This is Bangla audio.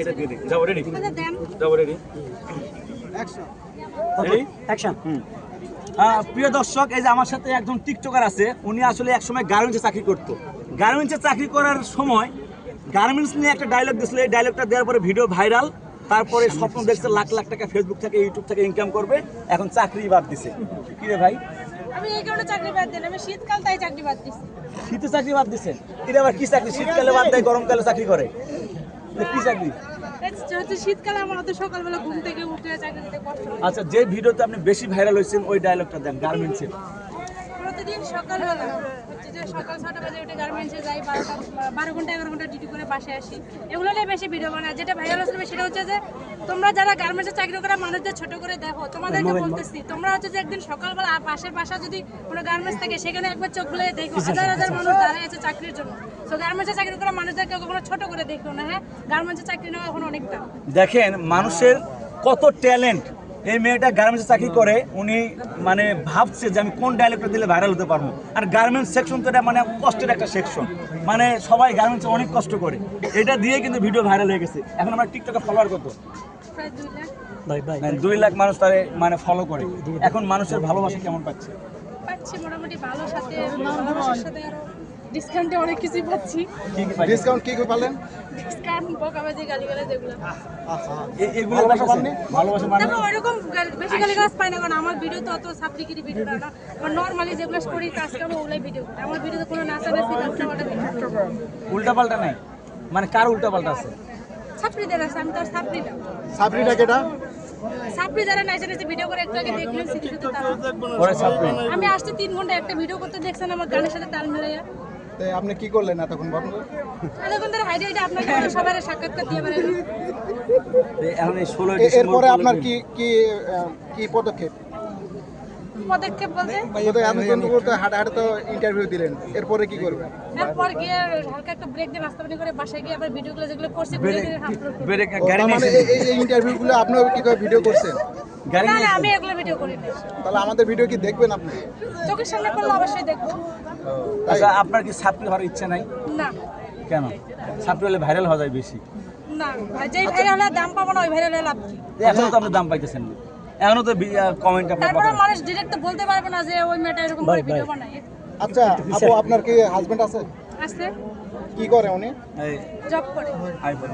এটা দিয়ে দিই। যাও রেডি, যাও রেডি, অ্যাকশন। প্রিয় দর্শক, এই যে আমার সাথে একজন টিকটকার আছে, উনি আসলে একসময় গার্মেন্টসে চাকরি করতো। গার্মেন্টসে চাকরি করার সময় গার্মেন্টস নিয়ে একটা ডায়লগ দিয়েছিল। এই ডায়লগটা দেওয়ার পরে ভিডিও ভাইরাল। তারপরে স্বপ্ন দেখছে লাখ লাখ টাকা ফেসবুক থেকে ইউটিউব থেকে ইনকাম করবে, এখন চাকরি বাদ দিছে। কি রে ভাই? আমি এই কারণে চাকরি বাদ দিলাম, আমি শীতকাল তাই চাকরি বাদ দিছি। শীতে চাকরি বাদ দিছেন? এটা আবার কি চাকরি? শীতকালে বাদ দেয়, গরমকালে চাকরি করে? কি চাকরি? হচ্ছে শীতকালে আমার অত সকালবেলা ঘুম থেকে উঠে চাকরি দিতে কষ্ট হয়। আচ্ছা, যে ভিডিওতে আপনি বেশি ভাইরাল হয়েছেন ওই ডায়লগটা দেন গার্মেন্টসের। প্রতিদিন সকালবেলা হচ্ছে যে সকাল 6টা বাজে উঠে গার্মেন্টসে যাই, 12 ঘন্টা 11 ঘন্টা ডিউটি করে বাসায় আসি। এগুলো নিয়ে বেশি ভিডিও বানাই। যেটা ভাইরাল হচ্ছে সেটা হচ্ছে যে তোমরা যারা গার্মেন্টসে চাকরি করা মানুষদের ছোট করে দেখো, তোমাদেরকে বলতেছি, তোমরা হচ্ছে যে একদিন সকালবেলা পাশের বাসা যদি কোনো গার্মেন্টস থাকে সেখানে একবার চোখ খুলে দেখো, হাজার হাজার মানুষ দাঁড়িয়ে আছে চাকরির জন্য। তো গার্মেন্টসে চাকরি করা মানুষদেরকে কখনো ছোট করে দেখো না। হ্যাঁ, গার্মেন্টসে চাকরি নেওয়া এখন অনেক দাম। দেখেন মানুষের কত ট্যালেন্ট। এই মেয়েটা গার্মেন্টসে চাকরি করে, উনি মানে ভাবছে যে আমি কোন ডায়লগটা দিলে ভাইরাল হতে পারবো। আর গার্মেন্টস সেকশন তো এটা মানে কষ্টের একটা সেকশন, মানে সবাই গার্মেন্টসে অনেক কষ্ট করে। এটা দিয়ে কিন্তু ভিডিও ভাইরাল হয়ে গেছে। এখন আমার টিকটকে ফলোয়ার কত? প্রায় 2 লাখ। 2 লাখ মানুষ তারে মানে ফলো করে। এখন মানুষের ভালোবাসা কেমন পাচ্ছে? পাচ্ছি মোটামুটি ভালো, সাথে ভালোবাসার সাথে আরো ডিসকাউন্টে অনেক কিছুই পাচ্ছি। কি কি পাচ্ছেন? ডিসকাউন্ট কি কি পালেন? ডিসকাউন্ট, বকাবাজি, গালিগালাজ এগুলো। এগুলো পাচ্ছেন? ভালোবাসা মানে দেখো ওইরকম বেশি গালিগালাজ পাই না, কারণ আমার ভিডিও তো অত সাবলিকিরি ভিডিও না। আমার নরমালি যেগুলো করি কাজ কামো ওগুলাই ভিডিও করি। আমার ভিডিওতে কোনো নাচানাচি উল্টাপাল্টা ভিডিও। উল্টাপাল্টা নাই মানে কার উল্টাপাল্টা আছে? ছাত্রীদের আছে, আমি তো আর ছাত্রী না। সাবরিটা কেটা? ছাত্রী যারা নাচানাচি ভিডিও করে একটু আগে দেখলেন সিরিজতে তারা। পরে ছাত্রী। আমি আসতে 3 ঘন্টা একটা ভিডিও করতে দেখছেন আমার গানের সাথে তাল মিলাইয়া। তো আপনি কি করলেন এতক্ষণ বন্ধ? এতক্ষণ ধরে হাইডে হাইডে আপনাকে সবার সাক্ষাৎকার দিয়ে বেড়ালাম। এখন এই 16 এরপরে আপনার কি কি কি পদক্ষেপ? পদক্ষেপ বলতে এতক্ষণ তো হাঁটা হাঁটা তো ইন্টারভিউ দিলেন, এরপরে কি করবেন? এরপর গিয়ে হালকা একটা ব্রেক দিয়ে নাস্তা পানি করে বাসায় গিয়ে আবার ভিডিওগুলো যেগুলো করছি ঘুরে ঘুরে আপলোড করব। ব্রেক গাড়ি মানে নিয়ে এই ইন্টারভিউগুলো আপনিও কি করে ভিডিও করছেন? গাড়ি না নিয়ে না, আমি এগুলো ভিডিও করি না। তাহলে আমাদের ভিডিও কি দেখবেন আপনি? চোখের সামনে পড়লে অবশ্যই দেখবো। আচ্ছা, আপনার কি ছাত্রী হওয়ার ইচ্ছা নাই? না কেন? ছাত্রী হলে ভাইরাল হওয়া যায় বেশি। না, যেই ভাইরাল হলে দাম পাবো না, ওই ভাইরাল হলে লাভ কি? এখনো তো আপনি দাম পাইতেছেন না, এখনো তো কমেন্ট আপনার তারপরে পাবেন। মানুষ ডিরেক্ট তো বলতে পারবে না যে ওই মেয়েটা এরকম করে ভিডিও বানায়। আচ্ছা আপু, আপনার কি হাজবেন্ড আছে? আসছে কি করে উনি? এই জব করে। আইফোন